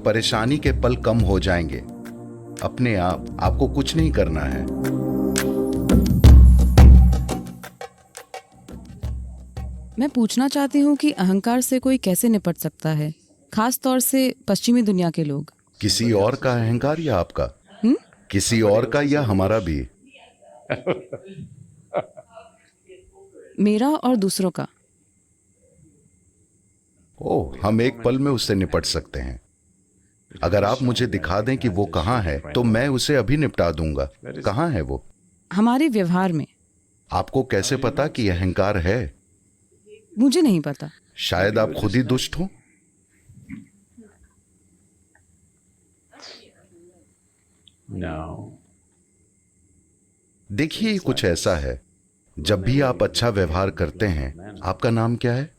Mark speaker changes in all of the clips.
Speaker 1: परेशानी के पल कम हो जाएंगे अपने आप। आपको कुछ नहीं करना है।
Speaker 2: मैं पूछना चाहती हूँ कि अहंकार से कोई कैसे निपट सकता है, खास तौर से पश्चिमी दुनिया के लोग।
Speaker 1: किसी और का अहंकार या आपका? किसी और का या हमारा भी?
Speaker 2: मेरा और दूसरों का।
Speaker 1: ओह, हम एक पल में उससे निपट सकते हैं। अगर आप मुझे दिखा दें कि वो कहाँ है तो मैं उसे अभी निपटा दूंगा। कहाँ है वो?
Speaker 2: हमारे व्यवहार में।
Speaker 1: आपको कैसे पता कि अहंकार है?
Speaker 2: मुझे नहीं पता।
Speaker 1: शायद आप खुद ही दुष्ट हो। देखिए, कुछ ऐसा है, जब भी आप अच्छा व्यवहार करते हैं। आपका नाम क्या है?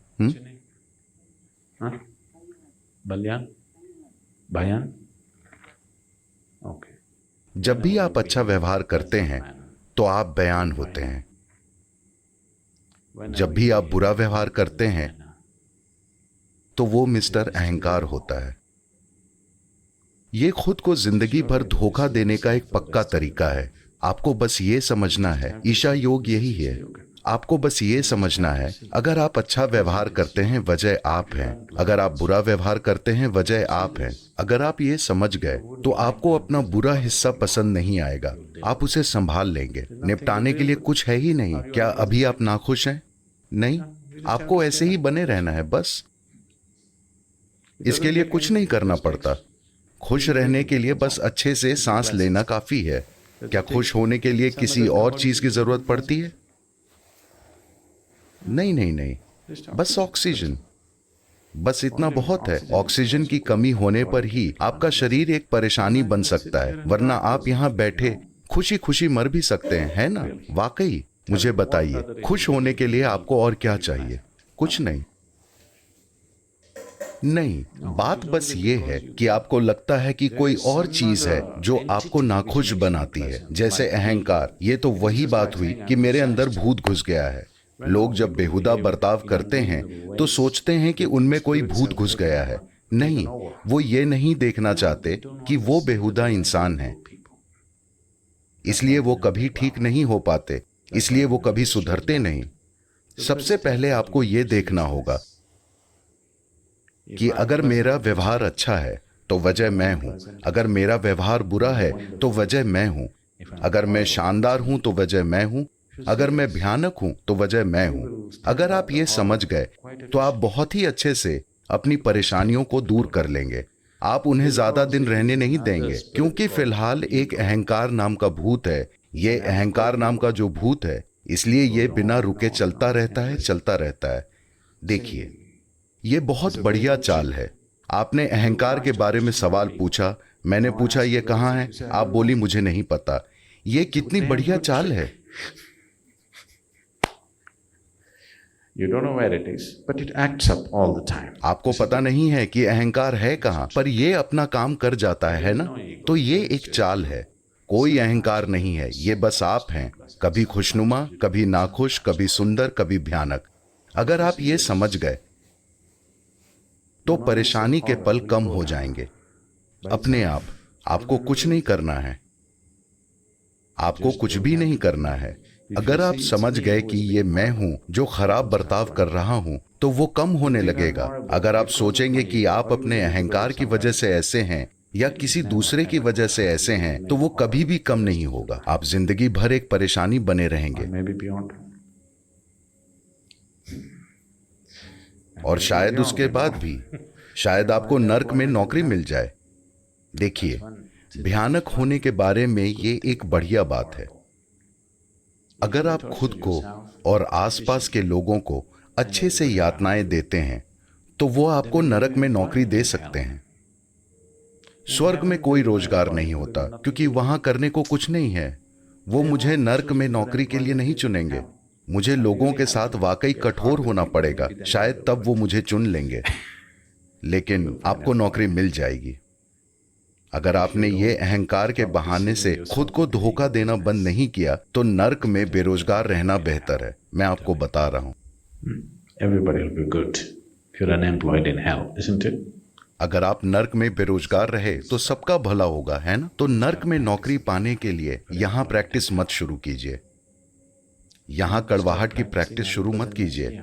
Speaker 3: बलियान, बयान। ओके।
Speaker 1: जब भी आप अच्छा व्यवहार करते हैं तो आप बयान होते हैं। जब भी आप बुरा व्यवहार करते हैं तो वो मिस्टर अहंकार होता है। ये खुद को जिंदगी भर धोखा देने का एक पक्का तरीका है। आपको बस ये समझना है, ईशा योग यही है। आपको बस ये समझना है, अगर आप अच्छा व्यवहार करते हैं वजह आप हैं, अगर आप बुरा व्यवहार करते हैं वजह आप हैं। अगर आप ये समझ गए तो आपको अपना बुरा हिस्सा पसंद नहीं आएगा। आप उसे संभाल लेंगे। निपटाने के लिए कुछ है ही नहीं। क्या अभी आप नाखुश हैं? नहीं, आपको ऐसे ही बने रहना है बस। इसके लिए कुछ नहीं करना पड़ता। खुश रहने के लिए बस अच्छे से सांस लेना काफी है। क्या खुश होने के लिए किसी और चीज की जरूरत पड़ती है? नहीं नहीं नहीं, बस ऑक्सीजन। बस इतना बहुत है। ऑक्सीजन की कमी होने पर ही आपका शरीर एक परेशानी बन सकता है, वरना आप यहां बैठे खुशी खुशी मर भी सकते हैं, है ना? वाकई। मुझे बताइए, खुश होने के लिए आपको और क्या चाहिए? कुछ नहीं। नहीं, बात बस ये है कि आपको लगता है कि कोई और चीज है जो आपको नाखुश बनाती है, जैसे अहंकार। ये तो वही बात हुई कि मेरे अंदर भूत घुस गया है। लोग जब बेहुदा बर्ताव करते हैं तो सोचते हैं कि उनमें कोई भूत घुस गया है। नहीं, वो ये नहीं देखना चाहते कि वो बेहुदा इंसान है। इसलिए वो कभी ठीक नहीं हो पाते, इसलिए वो कभी सुधरते नहीं। सबसे पहले आपको ये देखना होगा कि अगर मेरा व्यवहार अच्छा है तो वजह मैं हूं, अगर मेरा व्यवहार बुरा है तो वजह मैं हूं, अगर मैं शानदार हूं तो वजह मैं हूं, अगर मैं भयानक हूं तो वजह मैं हूं। अगर आप ये समझ गए तो आप बहुत ही अच्छे से अपनी परेशानियों को दूर कर लेंगे। आप उन्हें ज्यादा दिन रहने नहीं देंगे, क्योंकि फिलहाल एक अहंकार नाम का भूत है। ये अहंकार नाम का जो भूत है, इसलिए ये बिना रुके चलता रहता है, चलता रहता है। देखिए, ये बहुत बढ़िया चाल है। आपने अहंकार के बारे में सवाल पूछा, मैंने पूछा ये कहाँ है, आप बोली मुझे नहीं पता। ये कितनी बढ़िया चाल है।
Speaker 3: You don't know where it is, but it acts up all the time.
Speaker 1: आपको पता नहीं है कि अहंकार है कहाँ, पर ये अपना काम कर जाता है ना? तो ये एक चाल है। कोई अहंकार नहीं है, ये बस आप हैं। कभी खुशनुमा, कभी नाखुश, कभी सुंदर, कभी भयानक। अगर आप ये समझ गए तो परेशानी के पल कम हो जाएंगे अपने आप। आपको कुछ नहीं करना है। आपको कुछ भी नहीं करना है। अगर आप समझ गए कि ये मैं हूं जो खराब बर्ताव कर रहा हूं, तो वो कम होने लगेगा। अगर आप सोचेंगे कि आप अपने अहंकार की वजह से ऐसे हैं या किसी दूसरे की वजह से ऐसे हैं, तो वो कभी भी कम नहीं होगा। आप जिंदगी भर एक परेशानी बने रहेंगे।
Speaker 3: Maybe beyond.
Speaker 1: और शायद उसके बाद भी, शायद आपको नर्क में नौकरी मिल जाए। देखिए, भयानक होने के बारे में ये एक बढ़िया बात है। अगर आप खुद को और आसपास के लोगों को अच्छे से यातनाएं देते हैं तो वो आपको नरक में नौकरी दे सकते हैं। स्वर्ग में कोई रोजगार नहीं होता, क्योंकि वहां करने को कुछ नहीं है। वो मुझे नर्क में नौकरी के लिए नहीं चुनेंगे। मुझे लोगों के साथ वाकई कठोर होना पड़ेगा, शायद तब वो मुझे चुन लेंगे। लेकिन आपको नौकरी मिल जाएगी। अगर आपने ये अहंकार के बहाने से खुद को धोखा देना बंद नहीं किया तो नर्क में बेरोजगार रहना बेहतर है। मैं आपको बता रहा हूं।
Speaker 3: Everybody will be good if you're unemployed in hell, isn't it?
Speaker 1: अगर आप नर्क में बेरोजगार रहे तो सबका भला होगा, है ना? तो नर्क में नौकरी पाने के लिए यहां प्रैक्टिस मत शुरू कीजिए, यहां कड़वाहट की प्रैक्टिस शुरू मत कीजिए,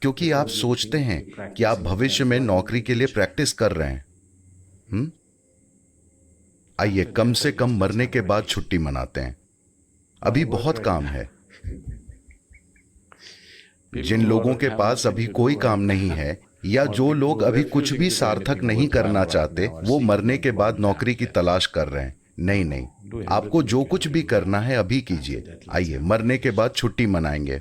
Speaker 1: क्योंकि आप सोचते हैं कि आप भविष्य में नौकरी के लिए प्रैक्टिस कर रहे हैं। आइए कम से कम मरने के बाद छुट्टी मनाते हैं। अभी बहुत काम है। जिन लोगों के पास अभी कोई काम नहीं है या जो लोग अभी कुछ भी सार्थक नहीं करना चाहते, वो मरने के बाद नौकरी की तलाश कर रहे हैं। नहीं नहीं, आपको जो कुछ भी करना है अभी कीजिए। आइए मरने के बाद छुट्टी मनाएंगे।